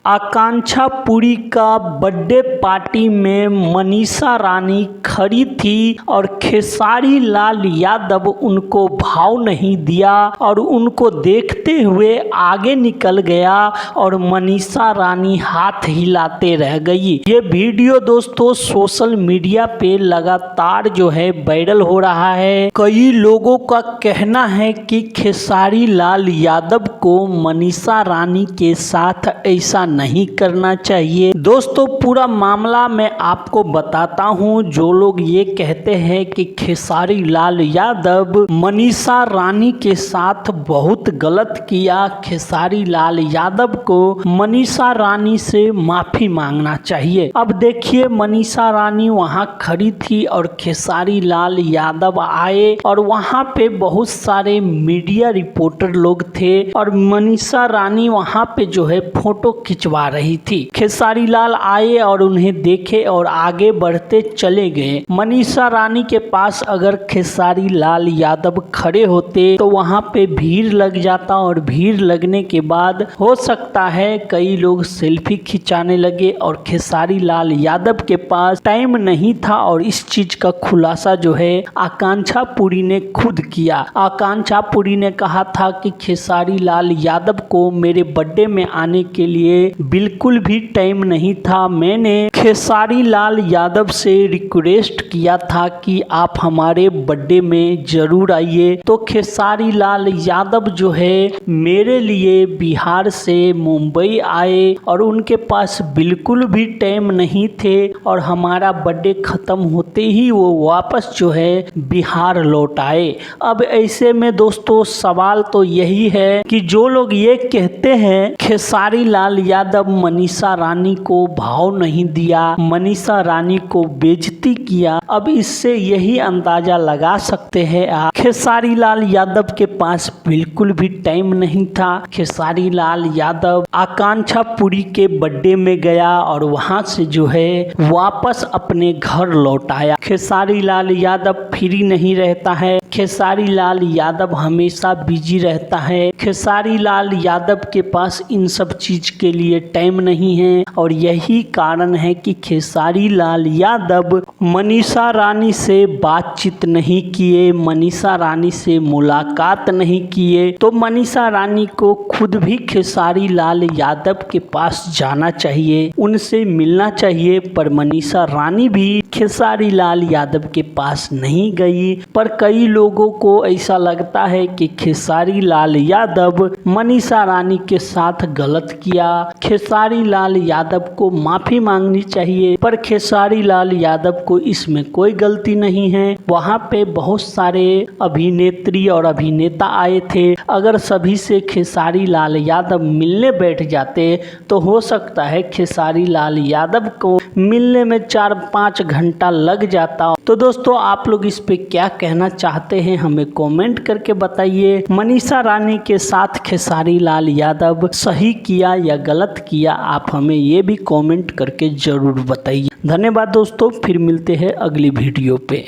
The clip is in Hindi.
आकांक्षा पुरी का बर्थडे पार्टी में मनीषा रानी खड़ी थी और खेसारी लाल यादव उनको भाव नहीं दिया और उनको देखते हुए आगे निकल गया और मनीषा रानी हाथ हिलाते रह गई। ये वीडियो दोस्तों सोशल मीडिया पे लगातार जो है वायरल हो रहा है। कई लोगों का कहना है कि खेसारी लाल यादव को मनीषा रानी के साथ ऐसा नहीं करना चाहिए। दोस्तों पूरा मामला मैं आपको बताता हूं। जो लोग ये कहते हैं कि खेसारी लाल यादव मनीषा रानी के साथ बहुत गलत किया, खेसारी लाल यादव को मनीषा रानी से माफी मांगना चाहिए। अब देखिए मनीषा रानी वहां खड़ी थी और खेसारी लाल यादव आए और वहां पे बहुत सारे मीडिया रिपोर्टर लोग थे और मनीषा रानी वहां पे जो है फोटो खिंचवा रही थी। खेसारी लाल आए और उन्हें देखे और आगे बढ़ते चले गए। मनीषा रानी के पास अगर खेसारी लाल यादव खड़े होते तो वहां पे भीड़ लग जाता और भीड़ लगने के बाद हो सकता है कई लोग सेल्फी खिंचाने लगे और खेसारी लाल यादव के पास टाइम नहीं था और इस चीज का खुलासा जो है आकांक्षा पुरी ने खुद किया। आकांक्षा पुरी ने कहा था कि खेसारी लाल यादव को मेरे बर्थडे में आने के लिए बिल्कुल भी टाइम नहीं था। मैंने खेसारी लाल यादव से रिक्वेस्ट किया था कि आप हमारे बर्थडे में जरूर आइए। तो खेसारी लाल यादव जो है मेरे लिए बिहार से मुंबई आए और उनके पास बिल्कुल भी टाइम नहीं थे और हमारा बर्थडे खत्म होते ही वो वापस जो है बिहार लौट आए। अब ऐसे में दोस्तों सवाल तो यही है कि जो लोग ये कहते हैं खेसारी लाल यादव मनीषा रानी को भाव नहीं दिया, मनीषा रानी को बेइज्जती किया, अब इससे यही अंदाजा लगा सकते हैं आप खेसारी लाल यादव के पास बिल्कुल भी टाइम नहीं था। खेसारी लाल यादव आकांक्षा पुरी के बर्थडे में गया और वहां से जो है वापस अपने घर लौट आया। खेसारी लाल यादव फ्री नहीं रहता है, खेसारी लाल यादव हमेशा बिजी रहता है। खेसारी लाल यादव के पास इन सब चीज के लिए टाइम नहीं है और यही कारण है कि खेसारी लाल यादव मनीषा रानी से बातचीत नहीं किए, मनीषा रानी से मुलाकात नहीं किए। तो मनीषा रानी को खुद भी खेसारी लाल यादव के पास जाना चाहिए, उनसे मिलना चाहिए, पर मनीषा रानी भी खेसारी लाल यादव के पास नहीं गई। पर कई लोगों को ऐसा लगता है कि खेसारी लाल यादव मनीषा रानी के साथ गलत किया, खेसारी लाल यादव को माफी मांगनी चाहिए, पर खेसारी लाल यादव को इसमें कोई गलती नहीं है। वहां पे बहुत सारे अभिनेत्री और अभिनेता आए थे, अगर सभी से खेसारी लाल यादव मिलने बैठ जाते तो हो सकता है खेसारी लाल यादव को मिलने में 4-5 घंटा लग जाता। तो दोस्तों आप लोग इस पे क्या कहना चाहते हैं हमें कमेंट करके बताइए। मनीषा रानी के साथ खेसारी लाल यादव सही किया या गलत किया, आप हमें ये भी कमेंट करके जरूर बताइए। धन्यवाद दोस्तों, फिर मिलते हैं अगली वीडियो पे।